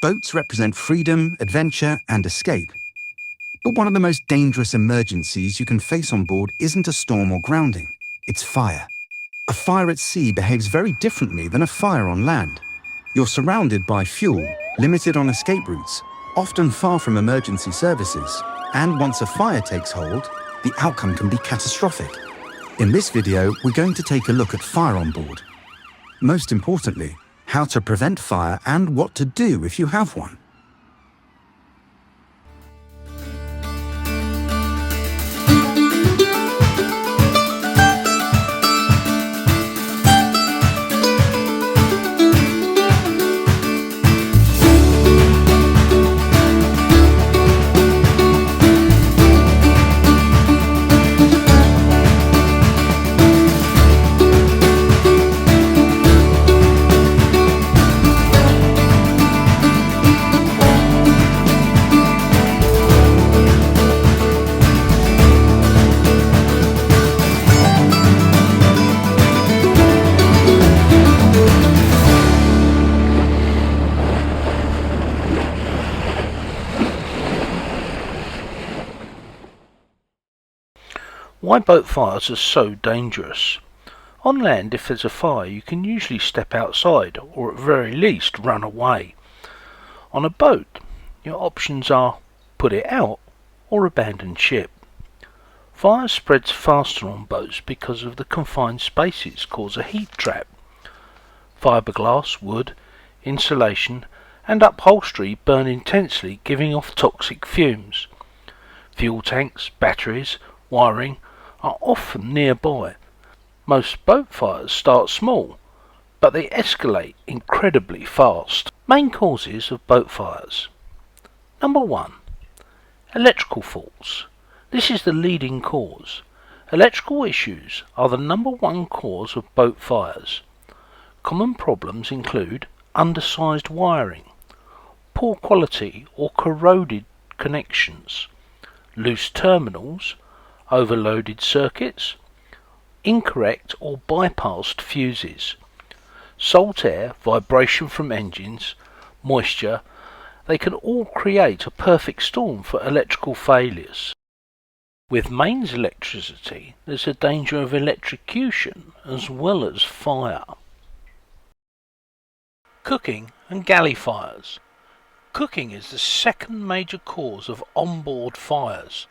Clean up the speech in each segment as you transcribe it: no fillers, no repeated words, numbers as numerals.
Boats represent freedom, adventure, and escape. But one of the most dangerous emergencies you can face on board isn't a storm or grounding, it's fire. A fire at sea behaves very differently than a fire on land. You're surrounded by fuel, limited on escape routes, often far from emergency services, and once a fire takes hold, the outcome can be catastrophic. In this video, we're going to take a look at fire on board. Most importantly, how to prevent fire and what to do if you have one. Why boat fires are so dangerous. On land, if there's a fire, you can usually step outside, or at very least run away. On a boat, your options are put it out or abandon ship. Fire spreads faster on boats because of the confined spaces cause a heat trap. Fiberglass, wood, insulation and upholstery burn intensely, giving off toxic fumes. Fuel tanks, batteries, wiring are often nearby. Most boat fires start small, but they escalate incredibly fast. Main causes of boat fires. Number 1. Electrical faults. This is the leading cause. Electrical issues are the number 1 cause of boat fires. Common problems include undersized wiring, poor quality or corroded connections, loose terminals, overloaded circuits, incorrect or bypassed fuses, salt air, vibration from engines, moisture. They can all create a perfect storm for electrical failures. With mains electricity, there's a danger of electrocution as well as fire. Cooking and galley fires. Cooking is the second major cause of onboard fires.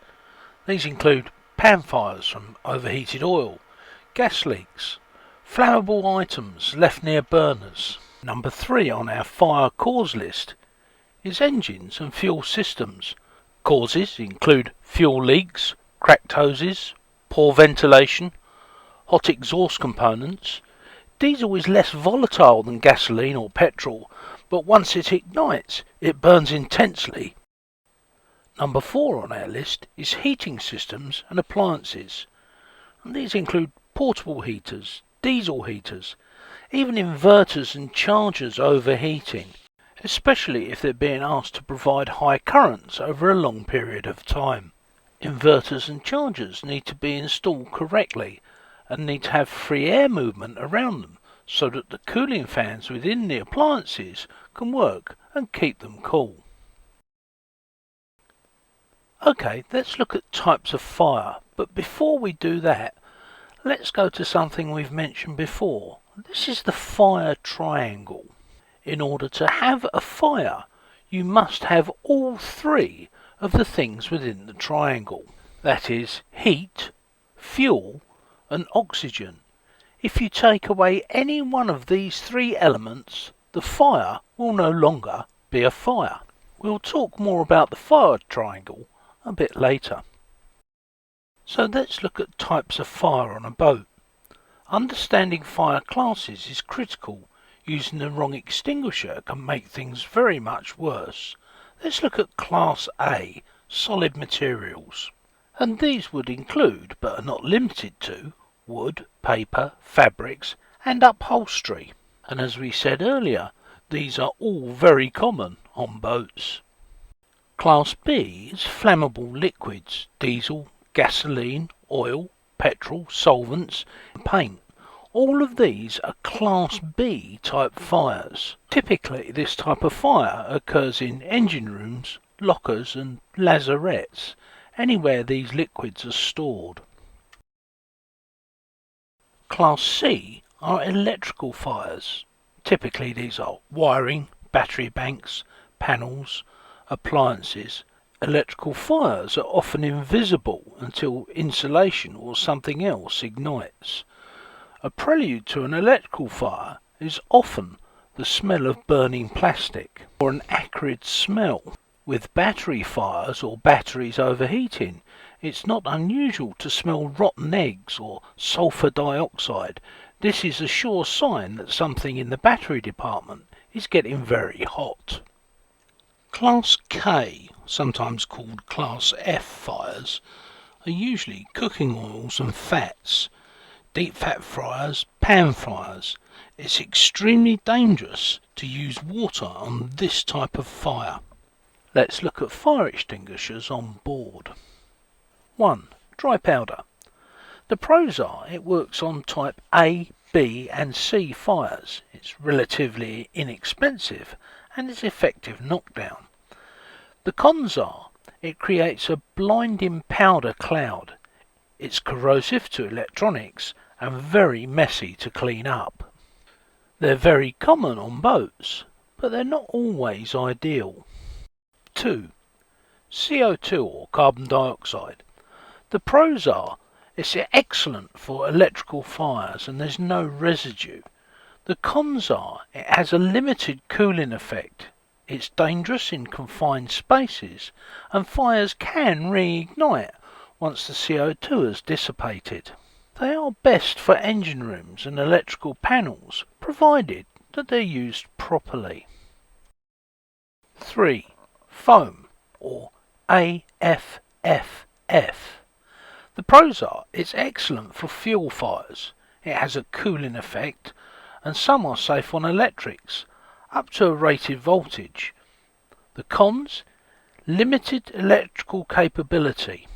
These include pan fires from overheated oil, gas leaks, flammable items left near burners. Number 3 on our fire cause list is engines and fuel systems. Causes include fuel leaks, cracked hoses, poor ventilation, hot exhaust components. Diesel is less volatile than gasoline or petrol, but once it ignites, it burns intensely. Number 4 on our list is heating systems and appliances. And these include portable heaters, diesel heaters, even inverters and chargers overheating, especially if they're being asked to provide high currents over a long period of time. Inverters and chargers need to be installed correctly and need to have free air movement around them so that the cooling fans within the appliances can work and keep them cool. Okay, let's look at types of fire, but before we do that, let's go to something we've mentioned before. This is the fire triangle. In order to have a fire, you must have all 3 of the things within the triangle. That is, heat, fuel, and oxygen. If you take away any one of these 3 elements, the fire will no longer be a fire. We'll talk more about the fire triangle a bit later. So let's look at types of fire on a boat. Understanding fire classes is critical. Using the wrong extinguisher can make things very much worse. Let's look at Class A, solid materials. And these would include, but are not limited to, wood, paper, fabrics and upholstery. And as we said earlier, these are all very common on boats. Class B is flammable liquids, diesel, gasoline, oil, petrol, solvents, paint. All of these are Class B type fires. Typically this type of fire occurs in engine rooms, lockers and lazarettes, anywhere these liquids are stored. Class C are electrical fires. Typically these are wiring, battery banks, panels, appliances. Electrical fires are often invisible until insulation or something else ignites. A prelude to an electrical fire is often the smell of burning plastic or an acrid smell. With battery fires or batteries overheating, it's not unusual to smell rotten eggs or sulfur dioxide. This is a sure sign that something in the battery department is getting very hot. Class K, sometimes called Class F fires, are usually cooking oils and fats. Deep fat fryers, pan fryers. It's extremely dangerous to use water on this type of fire. Let's look at fire extinguishers on board. 1. Dry powder. The pros are it works on type A, B and C fires. It's relatively inexpensive and it's effective knockdown. The cons are it creates a blinding powder cloud. It's corrosive to electronics and very messy to clean up. They're very common on boats, but they're not always ideal. 2. CO2 or carbon dioxide. The pros are it's excellent for electrical fires and there's no residue. The cons are it has a limited cooling effect. It's dangerous in confined spaces and fires can reignite once the CO2 has dissipated. They are best for engine rooms and electrical panels, provided that they're used properly. 3. Foam, or AFFF. The pros are it's excellent for fuel fires, it has a cooling effect, and some are safe on electrics, up to a rated voltage. The cons? Limited electrical capability.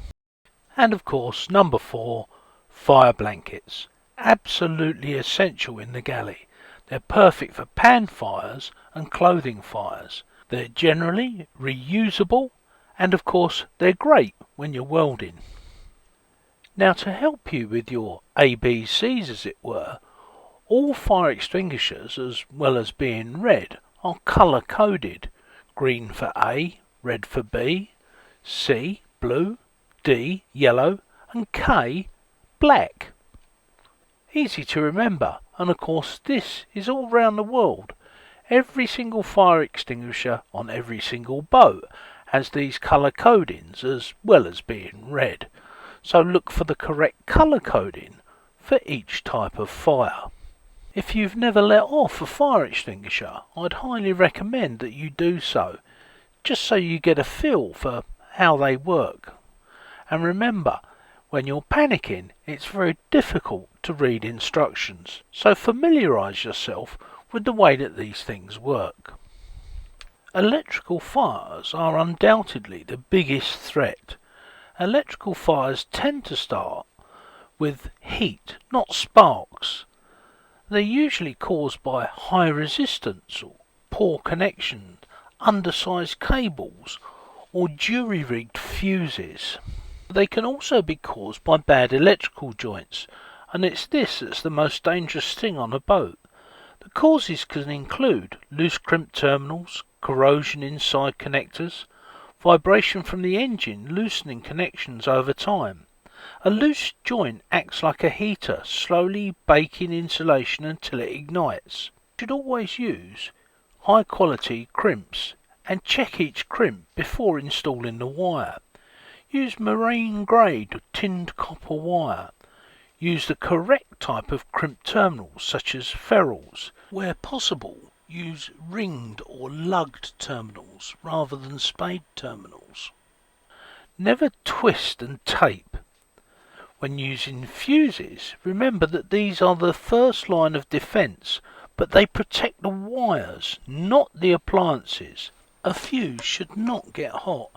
And of course, number 4, fire blankets. Absolutely essential in the galley. They're perfect for pan fires and clothing fires. They're generally reusable and of course they're great when you're welding. Now to help you with your ABCs as it were, all fire extinguishers as well as being red are colour coded. Green for A, red for B, C, blue, D, yellow and K, black. Easy to remember, and of course this is all round the world. Every single fire extinguisher on every single boat has these colour codings as well as being red. So look for the correct colour coding for each type of fire. If you've never let off a fire extinguisher, I'd highly recommend that you do so, just so you get a feel for how they work. And remember, when you're panicking, it's very difficult to read instructions, so familiarise yourself with the way that these things work. Electrical fires are undoubtedly the biggest threat. Electrical fires tend to start with heat, not sparks. They're usually caused by high resistance or poor connection, undersized cables or jury-rigged fuses. They can also be caused by bad electrical joints, and it's this that's the most dangerous thing on a boat. The causes can include loose crimped terminals, corrosion inside connectors, vibration from the engine loosening connections over time. A loose joint acts like a heater, slowly baking insulation until it ignites. You should always use high quality crimps and check each crimp before installing the wire. Use marine grade tinned copper wire. Use the correct type of crimp terminals such as ferrules. Where possible, use ringed or lugged terminals rather than spade terminals. Never twist and tape. When using fuses, remember that these are the first line of defence, but they protect the wires, not the appliances. A fuse should not get hot.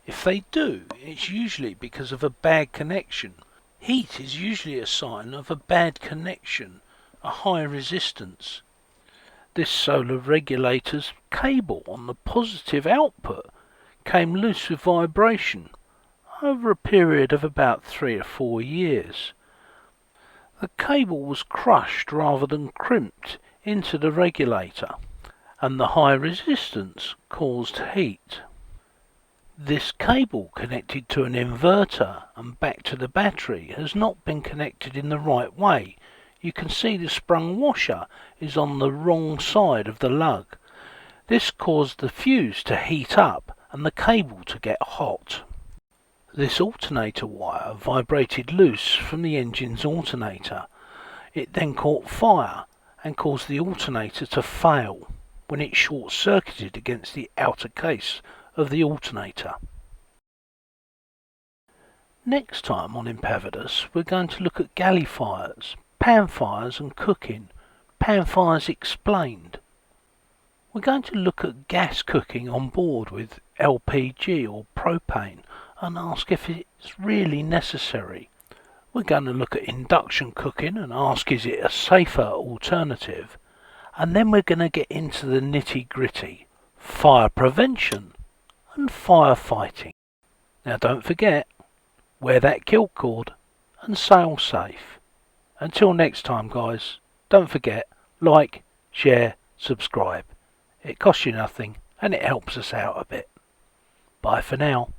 If they do, it's usually because of a bad connection. Heat is usually a sign of a bad connection, a high resistance. This solar regulator's cable on the positive output came loose with vibration over a period of about 3 or 4 years. The cable was crushed rather than crimped into the regulator, and the high resistance caused heat. This cable connected to an inverter and back to the battery has not been connected in the right way. You can see the sprung washer is on the wrong side of the lug. This caused the fuse to heat up and the cable to get hot. This alternator wire vibrated loose from the engine's alternator. It then caught fire and caused the alternator to fail when it short-circuited against the outer case of the alternator. Next time on Impavidus, we're going to look at galley fires, pan fires and cooking, pan fires explained. We're going to look at gas cooking on board with LPG or propane and ask if it's really necessary. We're going to look at induction cooking and ask is it a safer alternative. And then we're going to get into the nitty-gritty, fire prevention and firefighting. Now don't forget, wear that kilt cord and sail safe. Until next time guys, don't forget, like, share, subscribe. It costs you nothing and it helps us out a bit. Bye for now.